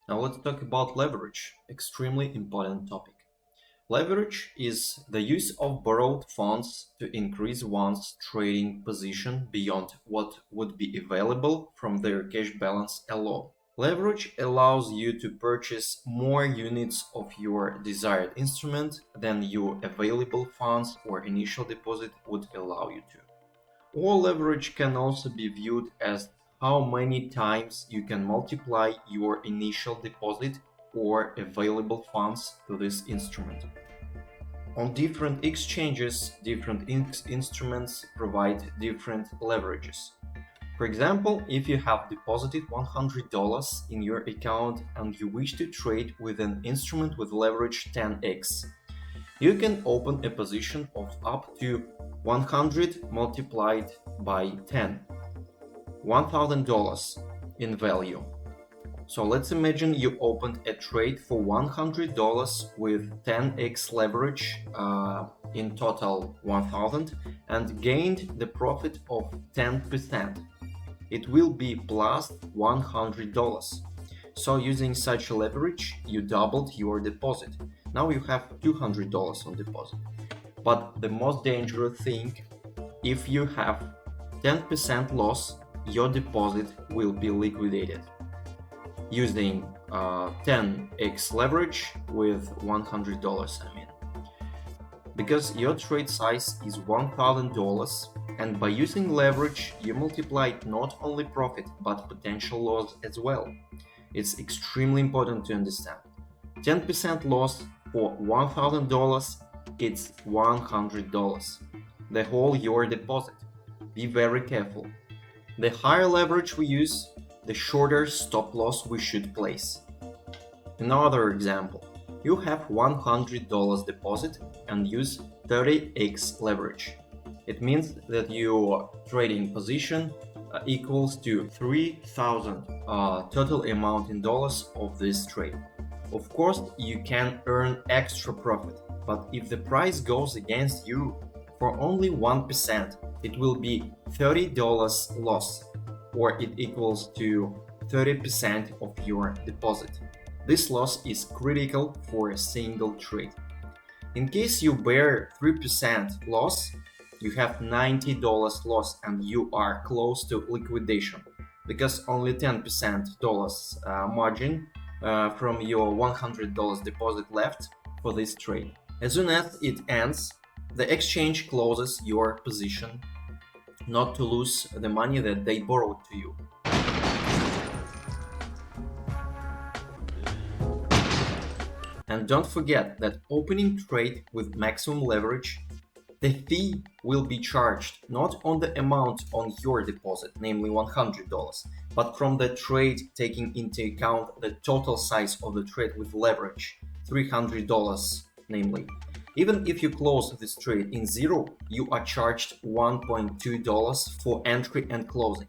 Now let's talk about leverage, extremely important topic. Leverage is the use of borrowed funds to increase one's trading position beyond what would be available from their cash balance alone. Leverage allows you to purchase more units of your desired instrument than your available funds or initial deposit would allow you to. Or leverage can also be viewed as how many times you can multiply your initial deposit or available funds to this instrument. On different exchanges, different instruments provide different leverages. For example, if you have deposited $100 in your account and you wish to trade with an instrument with leverage 10x, you can open a position of up to 100 multiplied by 10, $1,000 in value. So let's imagine you opened a trade for $100 with 10x leverage, in total 1000, and gained the profit of 10%. It will be plus $100. So using such leverage, you doubled your deposit. Now you have $200 on deposit. But the most dangerous thing, if you have 10% loss, your deposit will be liquidated using 10x leverage with $100, because your trade size is $1,000, and by using leverage you multiply not only profit but potential loss as well. It's extremely important to understand. 10% loss for $1,000, it's $100, the whole your deposit. Be very careful. The higher leverage we use, the shorter stop loss we should place. Another example, you have $100 deposit and use 30x leverage. It means that your trading position equals to 3,000 total amount in dollars of this trade. Of course, you can earn extra profit, but if the price goes against you for only 1%, it will be $30 loss, or it equals to 30% of your deposit. This loss is critical for a single trade. In case you bear 3% loss, you have $90 loss and you are close to liquidation, because only 10% margin from your $100 deposit left for this trade. As soon as it ends, the exchange closes your position, not to lose the money that they borrowed to you. And don't forget that opening trade with maximum leverage, the fee will be charged not on the amount on your deposit, namely $100, but from the trade taking into account the total size of the trade with leverage, $300 namely. Even if you close this trade in zero, you are charged $1.2 for entry and closing,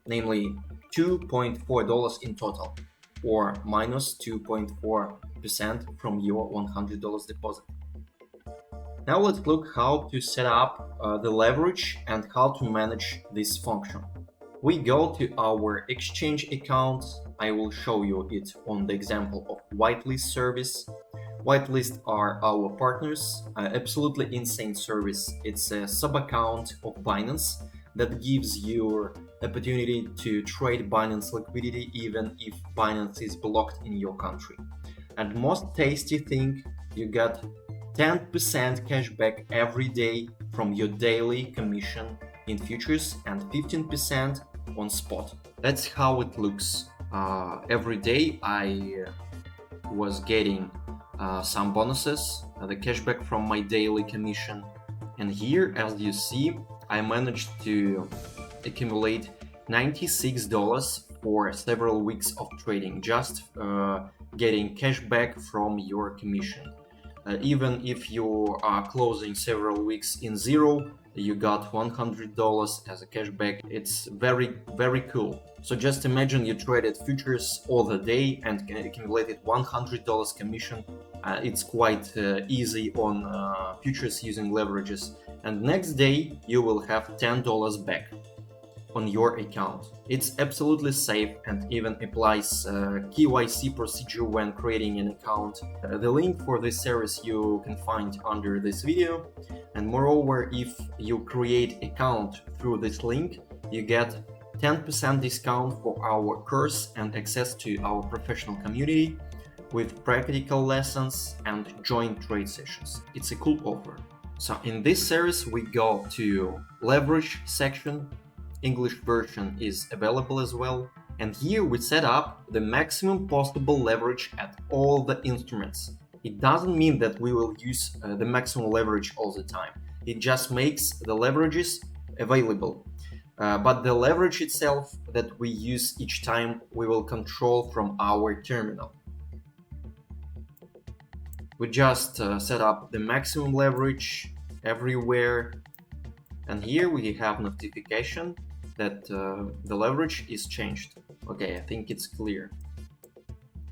namely $2.4 in total, or minus 2.4% from your $100 deposit. Now let's look how to set up the leverage and how to manage this function. We go to our exchange account. I will show you it on the example of WLC Service. Whitelist are our partners, absolutely insane service. It's a sub-account of Binance that gives you opportunity to trade Binance liquidity even if Binance is blocked in your country. And most tasty thing, you got 10% cashback every day from your daily commission in futures and 15% on spot. That's how it looks. Every day I was getting some bonuses, the cashback from my daily commission, and here, as you see, I managed to accumulate $96 for several weeks of trading, just getting cashback from your commission. Even if you are closing several weeks in zero, you got $100 as a cashback. It's very, very cool. So just imagine you traded futures all the day and accumulated $100 commission. It's quite easy on futures using leverages. and next day you will have $10 back on your account. It's absolutely safe and even applies KYC procedure when creating an account. The link for this service you can find under this video, and moreover, if you create account through this link, you get 10% discount for our course and access to our professional community with practical lessons and joint trade sessions. It's a cool offer. So in this series we go to leverage section. English version is available as well, and here we set up the maximum possible leverage at all the instruments. It doesn't mean that we will use the maximum leverage all the time. It just makes the leverages available. But the leverage itself that we use each time we will control from our terminal. We just set up the maximum leverage everywhere, and here we have notification that the leverage is changed. Okay, I think it's clear.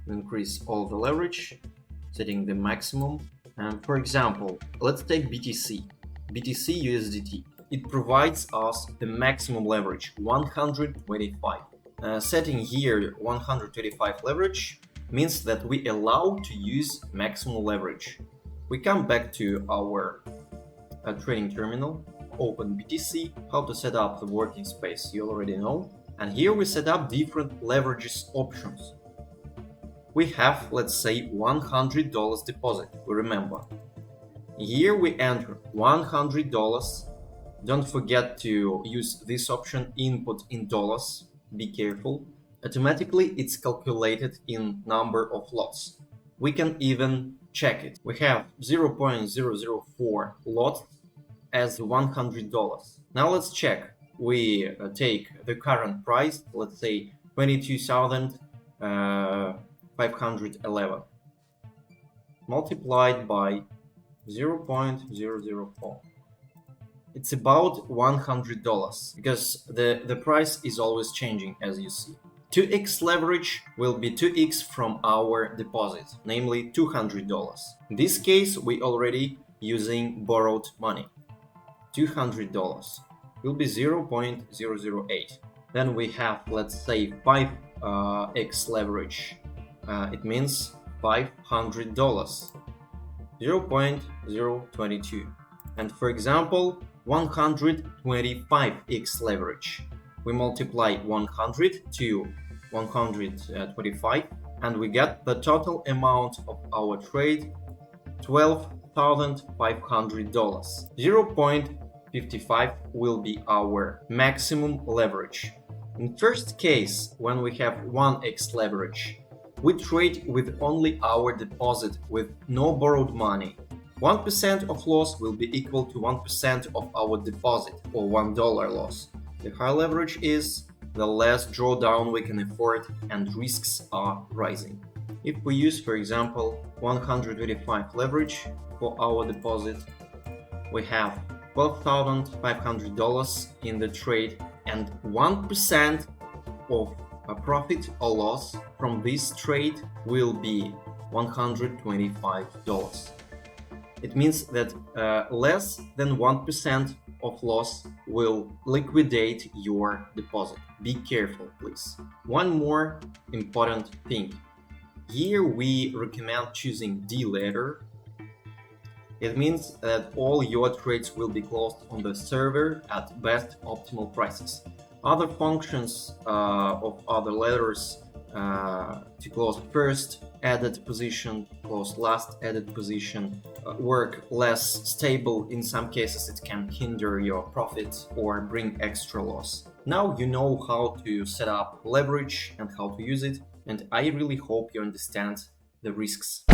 Increase all the leverage, setting the maximum. And for example, let's take BTC USDT. It provides us the maximum leverage, 125. Setting here 125 leverage means that we allow to use maximum leverage. We come back to our trading terminal, open BTC, how to set up the working space you already know, and here we set up different leverages options. We have, let's say, $100 deposit, we remember. Here we enter $100. Don't forget to use this option, input in dollars, be careful. Automatically it's calculated in number of lots. We can even check it. We have 0.004 lot as $100. Now let's check. We take the current price, let's say 22,511, multiplied by 0.004. It's about $100 because the price is always changing, as you see. 2x leverage will be 2x from our deposit, namely $200. In this case, we already using borrowed money. $200 will be 0.008. Then we have, let's say, 5x leverage. It means $500, 0.022. And for example, 125x leverage. We multiply 100 to 125 and we get the total amount of our trade, $12,500. 0.55 will be our maximum leverage. In first case, when we have 1x leverage, we trade with only our deposit with no borrowed money. 1% of loss will be equal to 1% of our deposit, or $1 loss. The higher leverage is, the less drawdown we can afford and risks are rising. If we use, for example, 125 leverage for our deposit, we have $12,500 in the trade, and 1% of a profit or loss from this trade will be $125. It means that less than 1% of loss will liquidate your deposit. Be careful, please. One more important thing. Here we recommend choosing D ladder. It means that all your trades will be closed on the server at best optimal prices. Other functions of other ladders to close first added position, close last added position, work less stable. In some cases it can hinder your profit or bring extra loss. Now you know how to set up leverage and how to use it, and I really hope you understand the risks.